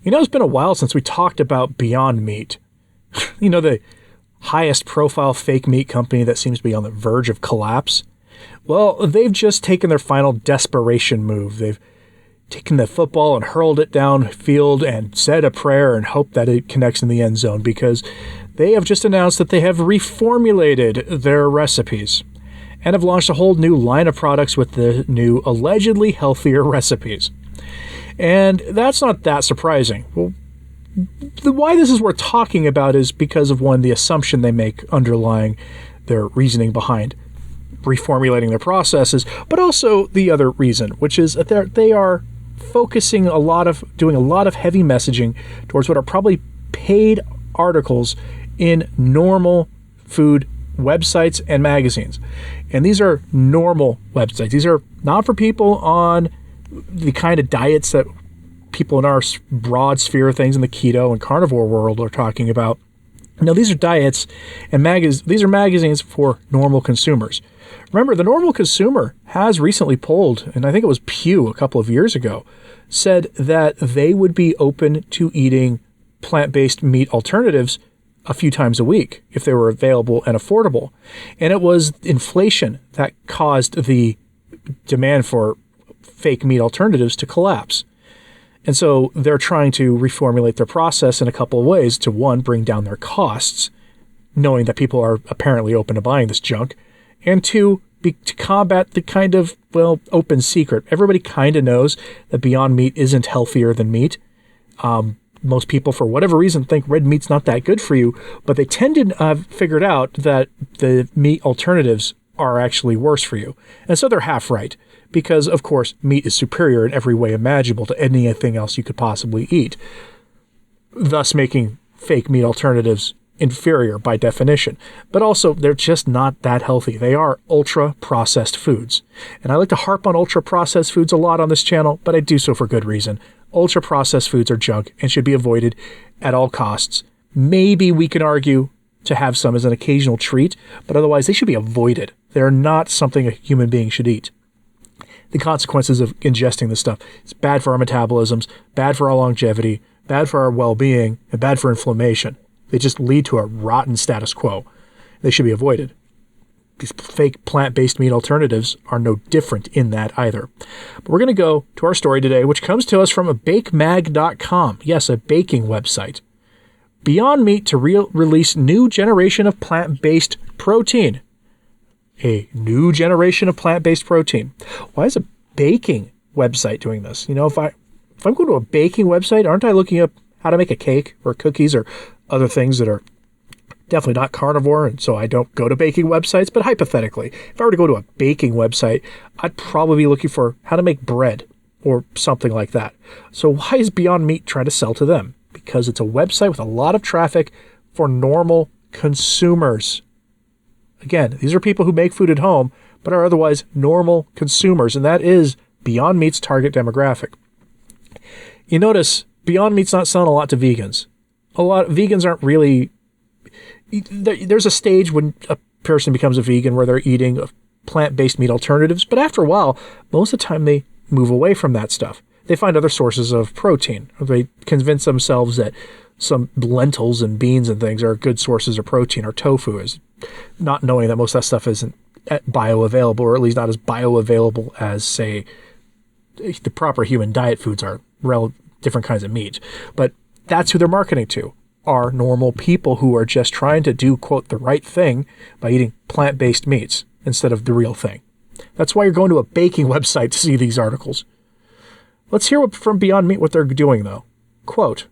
It's been a while since we talked about Beyond Meat. The highest profile fake meat company that seems to be on the verge of collapse. Well, they've just taken their final desperation move. They've taken the football and hurled it downfield and said a prayer and hoped that it connects in the end zone, because they have just announced that they have reformulated their recipes and have launched a whole new line of products with the new allegedly healthier recipes. And that's not that surprising. Well, why this is worth talking about is because of, one, the assumption they make underlying their reasoning behind reformulating their processes, but also the other reason, which is that they are focusing doing a lot of heavy messaging towards what are probably paid articles in normal food websites and magazines. And these are normal websites. These are not for people on the kind of diets that people in our broad sphere of things in the keto and carnivore world are talking about. No, these are diets and these are magazines for normal consumers. Remember, the normal consumer has recently polled, and I think it was Pew a couple of years ago, said that they would be open to eating plant-based meat alternatives a few times a week if they were available and affordable. And it was inflation that caused the demand for fake meat alternatives to collapse. And so they're trying to reformulate their process in a couple of ways to, one, bring down their costs, knowing that people are apparently open to buying this junk, and two, to combat the kind of, open secret. Everybody kind of knows that Beyond Meat isn't healthier than meat. Most people, for whatever reason, think red meat's not that good for you, but they tend to have figured out that the meat alternatives are actually worse for you. And so they're half right, because, of course, meat is superior in every way imaginable to anything else you could possibly eat, thus making fake meat alternatives inferior by definition. But also, they're just not that healthy. They are ultra-processed foods. And I like to harp on ultra-processed foods a lot on this channel, but I do so for good reason. Ultra-processed foods are junk and should be avoided at all costs. Maybe we can argue to have some as an occasional treat, but otherwise they should be avoided. They're not something a human being should eat. The consequences of ingesting this stuff, it's bad for our metabolisms, bad for our longevity, bad for our well-being, and bad for inflammation. They just lead to a rotten status quo. They should be avoided. These fake plant-based meat alternatives are no different in that either. But we're going to go to our story today, which comes to us from a bakemag.com. Yes, a baking website. Beyond Meat to release new generation of plant-based protein. A new generation of plant-based protein. Why is a baking website doing this? If I'm going to a baking website, aren't I looking up how to make a cake or cookies or other things that are definitely not carnivore, and so I don't go to baking websites? But hypothetically, if I were to go to a baking website, I'd probably be looking for how to make bread or something like that. So why is Beyond Meat trying to sell to them? Because it's a website with a lot of traffic for normal consumers. Again, these are people who make food at home, but are otherwise normal consumers, and that is Beyond Meat's target demographic. You notice Beyond Meat's not selling a lot to vegans. Vegans aren't really... There's a stage when a person becomes a vegan where they're eating plant-based meat alternatives, but after a while, most of the time they move away from that stuff. They find other sources of protein. They convince themselves that some lentils and beans and things are good sources of protein, or tofu is, not knowing that most of that stuff isn't bioavailable, or at least not as bioavailable as, say, the proper human diet foods are, different kinds of meat. But that's who they're marketing to, are normal people who are just trying to do, quote, the right thing by eating plant-based meats instead of the real thing. That's why you're going to a baking website to see these articles. Let's hear from Beyond Meat what they're doing, though. Quote,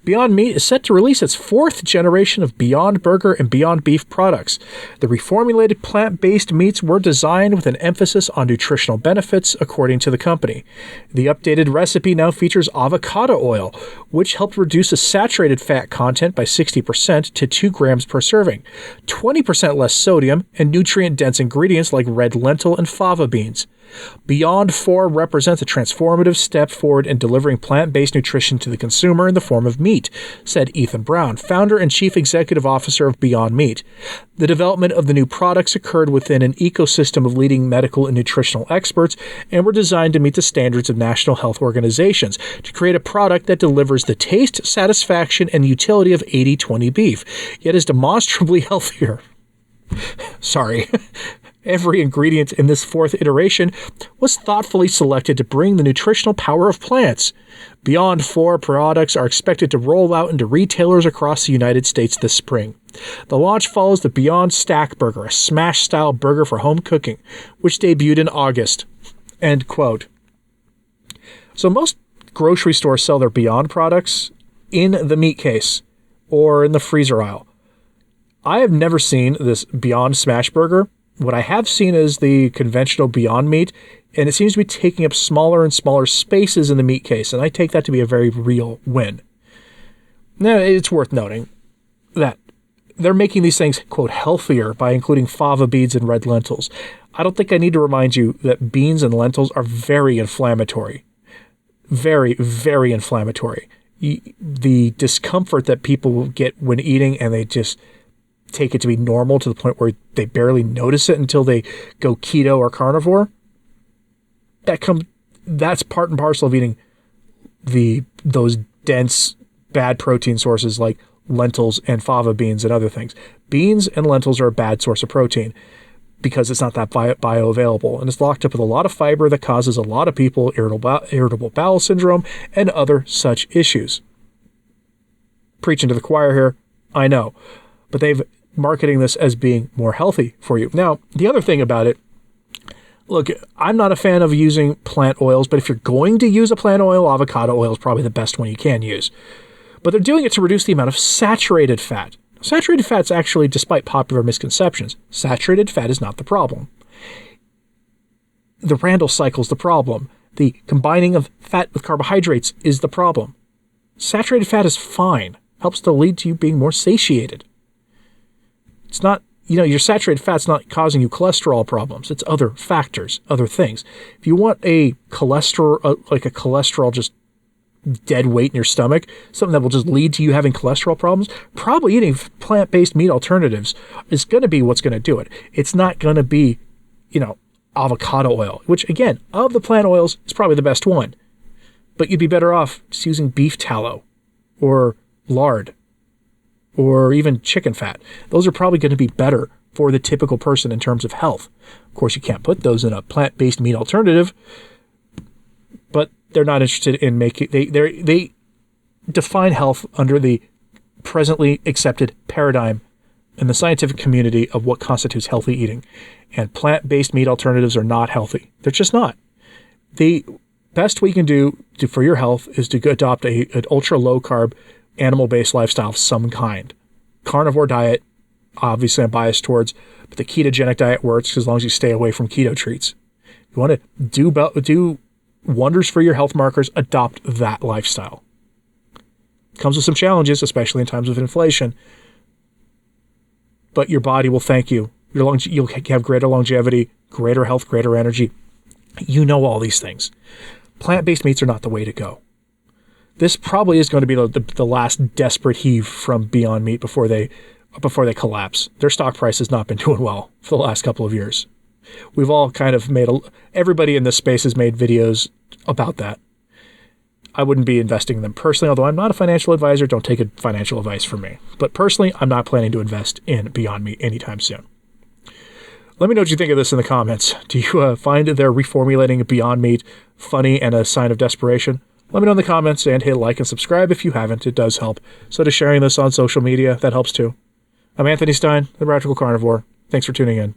Beyond Meat is set to release its fourth generation of Beyond Burger and Beyond Beef products. The reformulated plant-based meats were designed with an emphasis on nutritional benefits, according to the company. The updated recipe now features avocado oil, which helped reduce the saturated fat content by 60% to 2 grams per serving, 20% less sodium, and nutrient-dense ingredients like red lentil and fava beans. Beyond 4 represents a transformative step forward in delivering plant-based nutrition to the consumer in the form of meat, said Ethan Brown, founder and chief executive officer of Beyond Meat. The development of the new products occurred within an ecosystem of leading medical and nutritional experts and were designed to meet the standards of national health organizations to create a product that delivers the taste, satisfaction, and utility of 80/20 beef, yet is demonstrably healthier. Sorry. Every ingredient in this 4th iteration was thoughtfully selected to bring the nutritional power of plants. Beyond 4 products are expected to roll out into retailers across the United States this spring. The launch follows the Beyond Stack Burger, a smash-style burger for home cooking, which debuted in August. End quote. So most grocery stores sell their Beyond products in the meat case or in the freezer aisle. I have never seen this Beyond Smash Burger. What I have seen is the conventional Beyond Meat, and it seems to be taking up smaller and smaller spaces in the meat case, and I take that to be a very real win. Now, it's worth noting that they're making these things, quote, healthier by including fava beans and red lentils. I don't think I need to remind you that beans and lentils are very inflammatory. Very, very inflammatory. The discomfort that people get when eating, and they just take it to be normal to the point where they barely notice it until they go keto or carnivore. That's part and parcel of eating those dense, bad protein sources like lentils and fava beans and other things. Beans and lentils are a bad source of protein because it's not that bioavailable, and it's locked up with a lot of fiber that causes a lot of people irritable bowel syndrome and other such issues. Preaching to the choir here, I know, but they've marketing this as being more healthy for you. Now, the other thing about it, look, I'm not a fan of using plant oils, but if you're going to use a plant oil, avocado oil is probably the best one you can use. But they're doing it to reduce the amount of saturated fat. Saturated fat's actually, despite popular misconceptions, saturated fat is not the problem. The Randall cycle's the problem. The combining of fat with carbohydrates is the problem. Saturated fat is fine. Helps to lead to you being more satiated. It's not, your saturated fat's not causing you cholesterol problems. It's other factors, other things. If you want a cholesterol just dead weight in your stomach, something that will just lead to you having cholesterol problems, probably eating plant-based meat alternatives is going to be what's going to do it. It's not going to be, avocado oil, which again, of the plant oils, is probably the best one. But you'd be better off just using beef tallow or lard or even chicken fat. Those are probably going to be better for the typical person in terms of health. Of course, you can't put those in a plant-based meat alternative, but they're not interested in making... They define health under the presently accepted paradigm in the scientific community of what constitutes healthy eating. And plant-based meat alternatives are not healthy. They're just not. The best we can do for your health is to adopt an ultra-low-carb, animal-based lifestyle of some kind. Carnivore diet, obviously I'm biased towards, but the ketogenic diet works as long as you stay away from keto treats. You want to do wonders for your health markers, adopt that lifestyle. Comes with some challenges, especially in times of inflation, but your body will thank you. You'll have greater longevity, greater health, greater energy. You know all these things. Plant-based meats are not the way to go. This probably is going to be the last desperate heave from Beyond Meat before they collapse. Their stock price has not been doing well for the last couple of years. We've all kind of everybody in this space has made videos about that. I wouldn't be investing in them personally, although I'm not a financial advisor. Don't take financial advice from me. But personally, I'm not planning to invest in Beyond Meat anytime soon. Let me know what you think of this in the comments. Do you find their reformulating Beyond Meat funny and a sign of desperation? Let me know in the comments, and hit like and subscribe if you haven't. It does help. So does sharing this on social media. That helps too. I'm Anthony Stine, the Practical Carnivore. Thanks for tuning in.